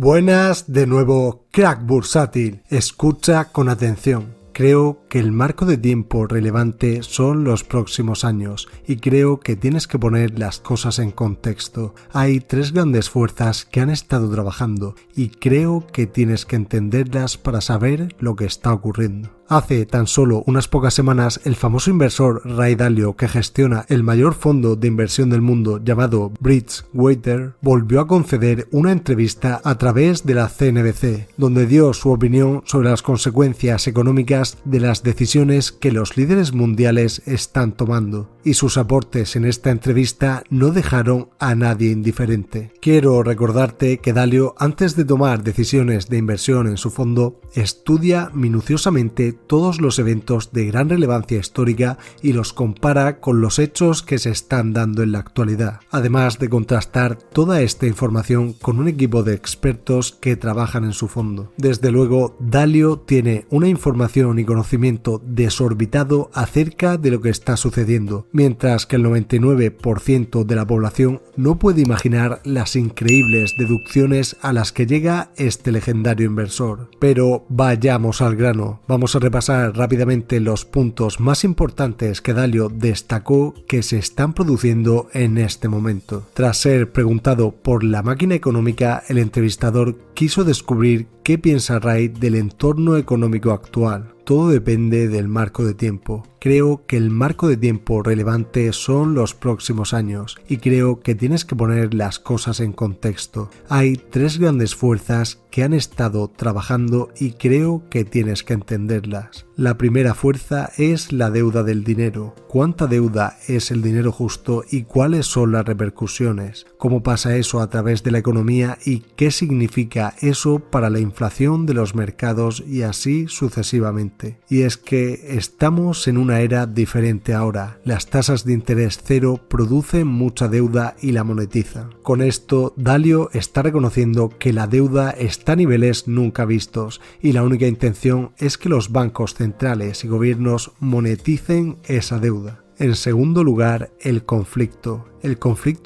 Buenas, de nuevo, crack bursátil. Escucha con atención. Creo que el marco de tiempo relevante son los próximos años y creo que tienes que poner las cosas en contexto. Hay tres grandes fuerzas que han estado trabajando y creo que tienes que entenderlas para saber lo que está ocurriendo. Hace tan solo unas pocas semanas, el famoso inversor Ray Dalio, que gestiona el mayor fondo de inversión del mundo llamado Bridgewater, volvió a conceder una entrevista a través de la CNBC, donde dio su opinión sobre las consecuencias económicas de las decisiones que los líderes mundiales están tomando, y sus aportes en esta entrevista no dejaron a nadie indiferente. Quiero recordarte que Dalio, antes de tomar decisiones de inversión en su fondo, estudia minuciosamente todos los eventos de gran relevancia histórica y los compara con los hechos que se están dando en la actualidad, además de contrastar toda esta información con un equipo de expertos que trabajan en su fondo. Desde luego, Dalio tiene una información y conocimiento desorbitado acerca de lo que está sucediendo, mientras que el 99% de la población no puede imaginar las increíbles deducciones a las que llega este legendario inversor. Pero vayamos al grano. Vamos a repasar rápidamente los puntos más importantes que Dalio destacó que se están produciendo en este momento. Tras ser preguntado por la máquina económica, el entrevistador quiso descubrir qué piensa Ray del entorno económico actual. Todo depende del marco de tiempo. Creo que el marco de tiempo relevante son los próximos años y creo que tienes que poner las cosas en contexto. Hay tres grandes fuerzas que han estado trabajando y creo que tienes que entenderlas. La primera fuerza es la deuda del dinero. ¿Cuánta deuda es el dinero justo y cuáles son las repercusiones? ¿Cómo pasa eso a través de la economía y qué significa eso para la inflación de los mercados y así sucesivamente? Y es que estamos en una era diferente ahora. Las tasas de interés cero producen mucha deuda y la monetizan. Con esto, Dalio está reconociendo que la deuda está a niveles nunca vistos y la única intención es que los bancos centrales y gobiernos moneticen esa deuda. En segundo lugar, el conflicto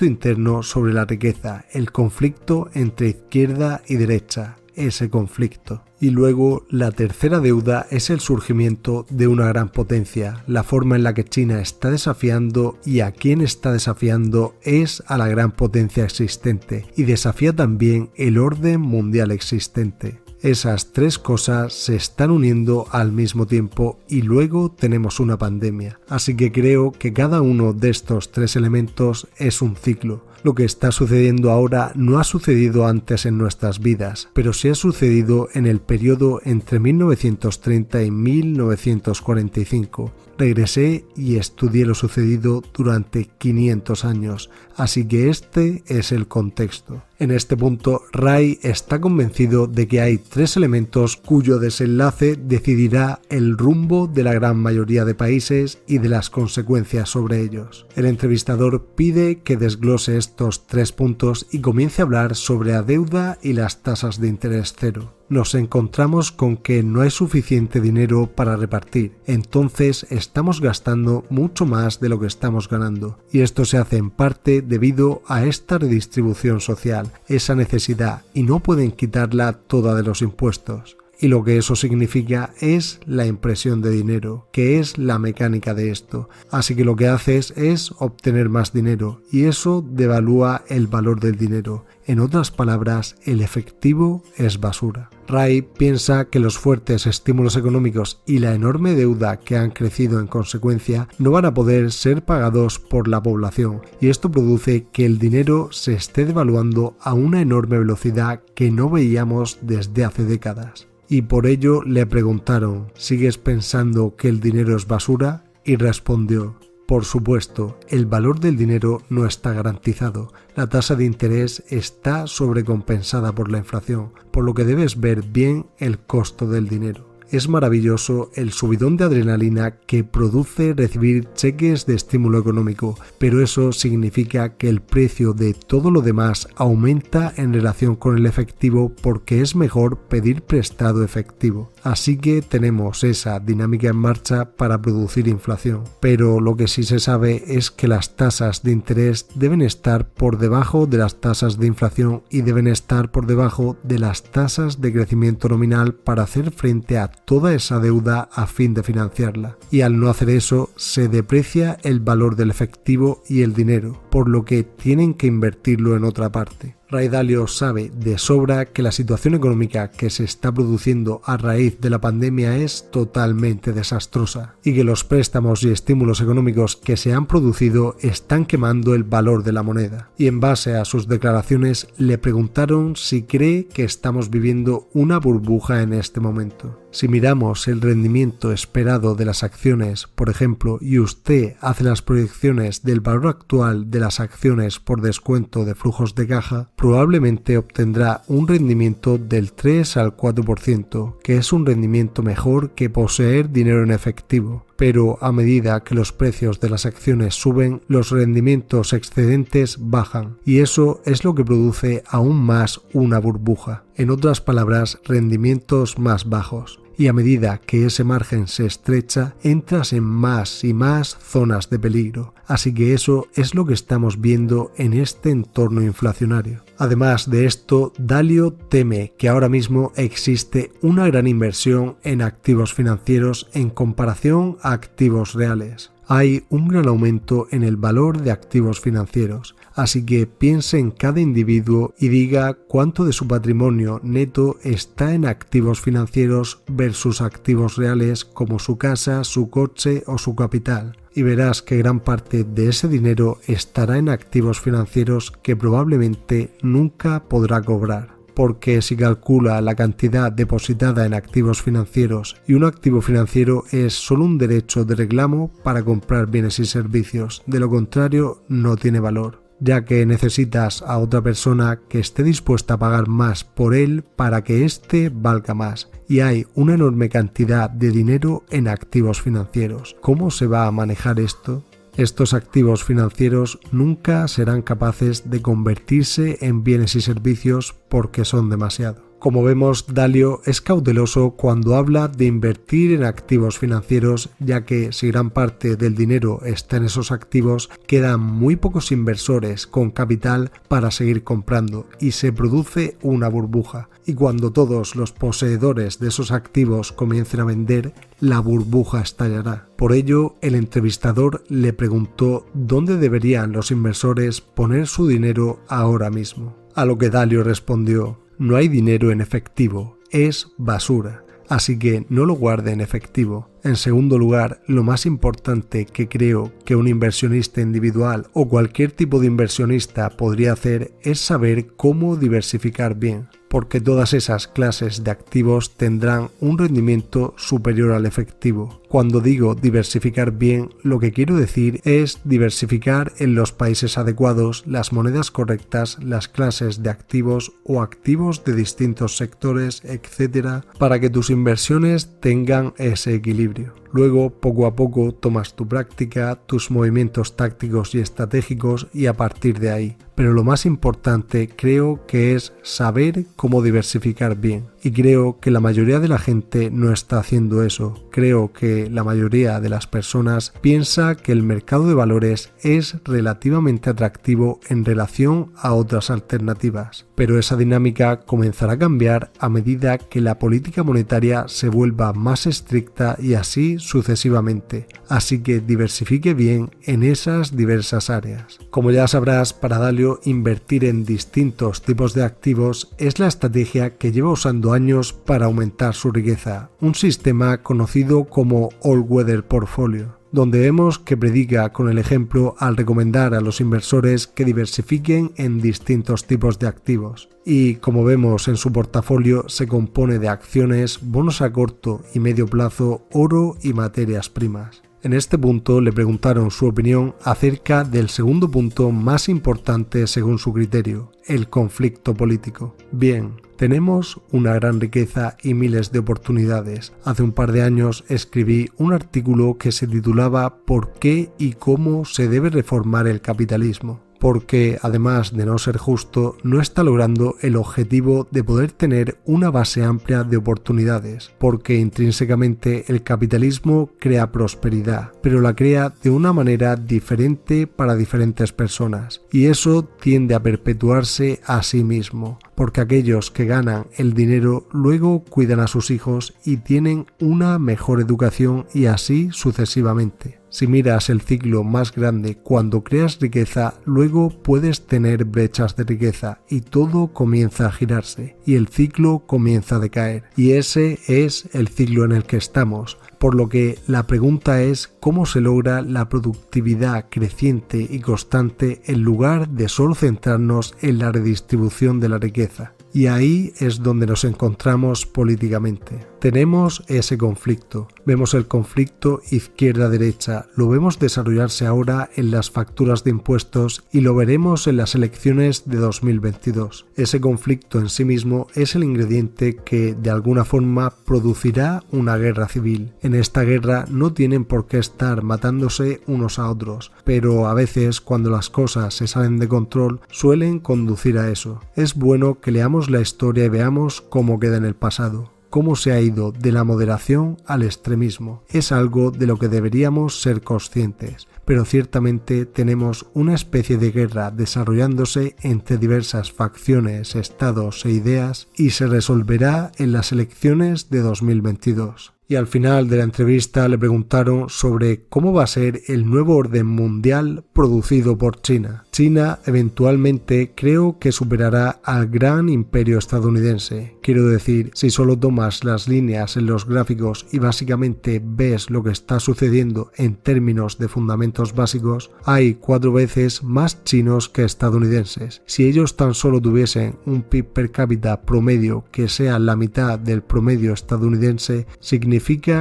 interno sobre la riqueza, el conflicto entre izquierda y derecha, ese conflicto. Y luego, la tercera deuda es el surgimiento de una gran potencia. La forma en la que China está desafiando y a quién está desafiando es a la gran potencia existente y desafía también el orden mundial existente. Esas tres cosas se están uniendo al mismo tiempo y luego tenemos una pandemia. Así que creo que cada uno de estos tres elementos es un ciclo. Lo que está sucediendo ahora no ha sucedido antes en nuestras vidas, pero sí ha sucedido en el periodo entre 1930 y 1945. Regresé y estudié lo sucedido durante 500 años, así que este es el contexto. En este punto, Ray está convencido de que hay tres elementos cuyo desenlace decidirá el rumbo de la gran mayoría de países y de las consecuencias sobre ellos. El entrevistador pide que desglose estos tres puntos y comience a hablar sobre la deuda y las tasas de interés cero. Nos encontramos con que no hay suficiente dinero para repartir, entonces estamos gastando mucho más de lo que estamos ganando, y esto se hace en parte debido a esta redistribución social, esa necesidad, y no pueden quitarla toda de los impuestos. Y lo que eso significa es la impresión de dinero, que es la mecánica de esto. Así que lo que haces es obtener más dinero y eso devalúa el valor del dinero. En otras palabras, el efectivo es basura. Ray piensa que los fuertes estímulos económicos y la enorme deuda que han crecido en consecuencia no van a poder ser pagados por la población y esto produce que el dinero se esté devaluando a una enorme velocidad que no veíamos desde hace décadas. Y por ello le preguntaron, ¿sigues pensando que el dinero es basura? Y respondió, por supuesto, el valor del dinero no está garantizado. La tasa de interés está sobrecompensada por la inflación, por lo que debes ver bien el costo del dinero. Es maravilloso el subidón de adrenalina que produce recibir cheques de estímulo económico, pero eso significa que el precio de todo lo demás aumenta en relación con el efectivo porque es mejor pedir prestado efectivo. Así que tenemos esa dinámica en marcha para producir inflación. Pero lo que sí se sabe es que las tasas de interés deben estar por debajo de las tasas de inflación y deben estar por debajo de las tasas de crecimiento nominal para hacer frente a toda esa deuda a fin de financiarla. Y al no hacer eso, se deprecia el valor del efectivo y el dinero, por lo que tienen que invertirlo en otra parte. Ray Dalio sabe de sobra que la situación económica que se está produciendo a raíz de la pandemia es totalmente desastrosa y que los préstamos y estímulos económicos que se han producido están quemando el valor de la moneda. Y en base a sus declaraciones le preguntaron si cree que estamos viviendo una burbuja en este momento. Si miramos el rendimiento esperado de las acciones, por ejemplo, y usted hace las proyecciones del valor actual de las acciones por descuento de flujos de caja, probablemente obtendrá un rendimiento del 3 al 4%, que es un rendimiento mejor que poseer dinero en efectivo. Pero a medida que los precios de las acciones suben, los rendimientos excedentes bajan, y eso es lo que produce aún más una burbuja. En otras palabras, rendimientos más bajos. Y a medida que ese margen se estrecha, entras en más y más zonas de peligro. Así que eso es lo que estamos viendo en este entorno inflacionario. Además de esto, Dalio teme que ahora mismo existe una gran inversión en activos financieros en comparación a activos reales. Hay un gran aumento en el valor de activos financieros, así que piense en cada individuo y diga cuánto de su patrimonio neto está en activos financieros versus activos reales como su casa, su coche o su capital. Y verás que gran parte de ese dinero estará en activos financieros que probablemente nunca podrá cobrar. Porque si calcula la cantidad depositada en activos financieros y un activo financiero es solo un derecho de reclamo para comprar bienes y servicios, de lo contrario no tiene valor, ya que necesitas a otra persona que esté dispuesta a pagar más por él para que éste valga más. Y hay una enorme cantidad de dinero en activos financieros. ¿Cómo se va a manejar esto? Estos activos financieros nunca serán capaces de convertirse en bienes y servicios porque son demasiado. Como vemos, Dalio es cauteloso cuando habla de invertir en activos financieros, ya que si gran parte del dinero está en esos activos, quedan muy pocos inversores con capital para seguir comprando y se produce una burbuja. Y cuando todos los poseedores de esos activos comiencen a vender, la burbuja estallará. Por ello, el entrevistador le preguntó dónde deberían los inversores poner su dinero ahora mismo. A lo que Dalio respondió: no hay dinero en efectivo, es basura, así que no lo guarde en efectivo. En segundo lugar, lo más importante que creo que un inversionista individual o cualquier tipo de inversionista podría hacer es saber cómo diversificar bien, porque todas esas clases de activos tendrán un rendimiento superior al efectivo. Cuando digo diversificar bien, lo que quiero decir es diversificar en los países adecuados, las monedas correctas, las clases de activos o activos de distintos sectores, etc., para que tus inversiones tengan ese equilibrio. Luego, poco a poco, tomas tu práctica, tus movimientos tácticos y estratégicos y a partir de ahí. Pero lo más importante creo que es saber cómo diversificar bien. Y creo que la mayoría de la gente no está haciendo eso. Creo que la mayoría de las personas piensa que el mercado de valores es relativamente atractivo en relación a otras alternativas. Pero esa dinámica comenzará a cambiar a medida que la política monetaria se vuelva más estricta y así sucesivamente. Así que diversifique bien en esas diversas áreas. Como ya sabrás, para Dalio, invertir en distintos tipos de activos es la estrategia que lleva usando años para aumentar su riqueza, un sistema conocido como All-Weather Portfolio, donde vemos que predica con el ejemplo al recomendar a los inversores que diversifiquen en distintos tipos de activos. Y como vemos en su portafolio, se compone de acciones, bonos a corto y medio plazo, oro y materias primas. En este punto le preguntaron su opinión acerca del segundo punto más importante según su criterio, el conflicto político. Bien, tenemos una gran riqueza y miles de oportunidades. Hace un par de años escribí un artículo que se titulaba ¿Por qué y cómo se debe reformar el capitalismo? Porque, además de no ser justo, no está logrando el objetivo de poder tener una base amplia de oportunidades, porque intrínsecamente el capitalismo crea prosperidad, pero la crea de una manera diferente para diferentes personas, y eso tiende a perpetuarse a sí mismo, porque aquellos que ganan el dinero luego cuidan a sus hijos y tienen una mejor educación y así sucesivamente. Si miras el ciclo más grande, cuando creas riqueza, luego puedes tener brechas de riqueza y todo comienza a girarse y el ciclo comienza a decaer. Y ese es el ciclo en el que estamos. Por lo que la pregunta es cómo se logra la productividad creciente y constante en lugar de solo centrarnos en la redistribución de la riqueza. Y ahí es donde nos encontramos políticamente. Tenemos ese conflicto. Vemos el conflicto izquierda-derecha. Lo vemos desarrollarse ahora en las facturas de impuestos y lo veremos en las elecciones de 2022. Ese conflicto en sí mismo es el ingrediente que de alguna forma producirá una guerra civil. En esta guerra no tienen por qué estar matándose unos a otros, pero a veces cuando las cosas se salen de control suelen conducir a eso. Es bueno que leamos la historia y veamos cómo queda en el pasado, cómo se ha ido de la moderación al extremismo. Es algo de lo que deberíamos ser conscientes, pero ciertamente tenemos una especie de guerra desarrollándose entre diversas facciones, estados e ideas y se resolverá en las elecciones de 2022. Y al final de la entrevista le preguntaron sobre cómo va a ser el nuevo orden mundial producido por China. China eventualmente creo que superará al gran imperio estadounidense. Quiero decir, si solo tomas las líneas en los gráficos y básicamente ves lo que está sucediendo en términos de fundamentos básicos, hay 4 veces más chinos que estadounidenses. Si ellos tan solo tuviesen un PIB per cápita promedio que sea la mitad del promedio estadounidense, significa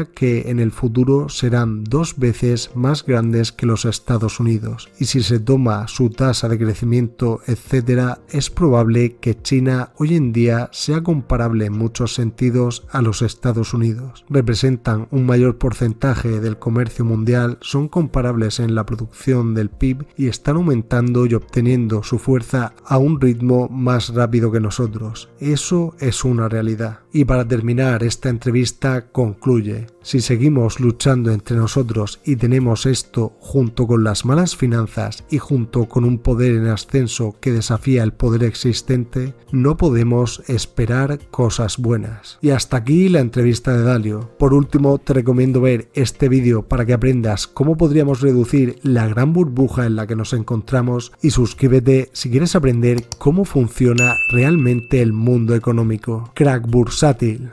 que en el futuro serán 2 veces más grandes que los Estados Unidos. Y si se toma su tasa de crecimiento, etc., es probable que China hoy en día sea comparable en muchos sentidos a los Estados Unidos. Representan un mayor porcentaje del comercio mundial, son comparables en la producción del PIB y están aumentando y obteniendo su fuerza a un ritmo más rápido que nosotros. Eso es una realidad. Y para terminar esta entrevista concluye: si seguimos luchando entre nosotros y tenemos esto junto con las malas finanzas y junto con un poder en ascenso que desafía el poder existente, no podemos esperar cosas buenas. Y hasta aquí la entrevista de Dalio. Por último, te recomiendo ver este vídeo para que aprendas cómo podríamos reducir la gran burbuja en la que nos encontramos y suscríbete si quieres aprender cómo funciona realmente el mundo económico. Crack bursátil.